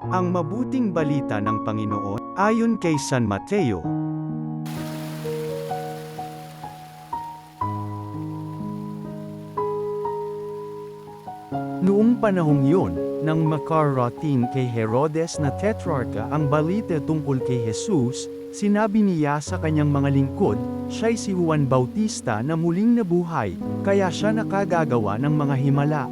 Ang mabuting balita ng Panginoon, ayon kay San Mateo. Noong panahong yun, nang makarating kay Herodes na tetrarka ang balita tungkol kay Jesus, sinabi niya sa kanyang mga lingkod, siya'y si Juan Bautista na muling nabuhay, kaya siya nakagagawa ng mga himala.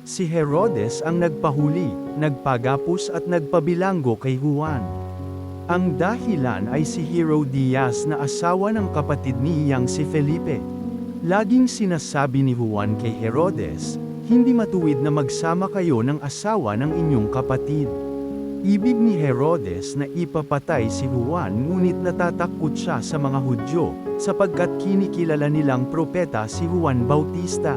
Si Herodes ang nagpahuli, nagpagapos at nagpabilanggo kay Juan. Ang dahilan ay si Herodias na asawa ng kapatid niyang si Felipe. Laging sinasabi ni Juan kay Herodes, hindi matuwid na magsama kayo ng asawa ng inyong kapatid. Ibig ni Herodes na ipapatay si Juan, ngunit natatakot siya sa mga Hudyo, sapagkat kinikilala nilang propeta si Juan Bautista.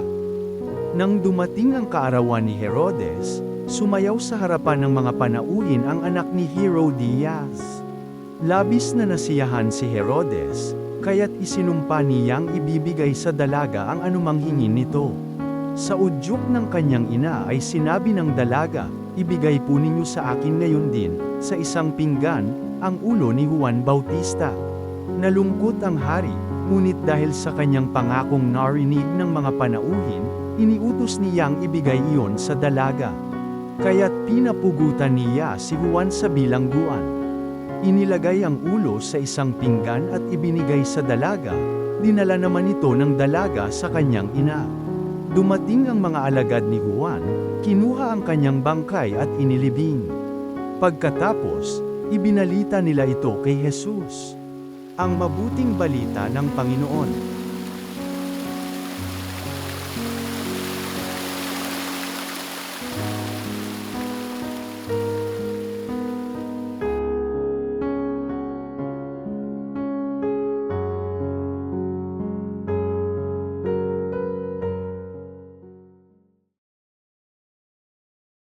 Nang dumating ang kaarawan ni Herodes, sumayaw sa harapan ng mga panauhin ang anak ni Herodias. Labis na nasiyahan si Herodes, kaya't isinumpa niyang ibibigay sa dalaga ang anumang hingin nito. Sa udyok ng kanyang ina ay sinabi ng dalaga, ibigay po ninyo sa akin ngayon din, sa isang pinggan, ang ulo ni Juan Bautista. Nalungkot ang hari, ngunit dahil sa kanyang pangakong narinig ng mga panauhin, iniutos niyang ibigay iyon sa dalaga. Kaya't pinapugutan niya si Juan sa bilangguan. Inilagay ang ulo sa isang pinggan at ibinigay sa dalaga, dinala naman ito ng dalaga sa kanyang ina. Dumating ang mga alagad ni Juan, kinuha ang kanyang bangkay at inilibing. Pagkatapos, ibinalita nila ito kay Jesus. Ang mabuting balita ng Panginoon.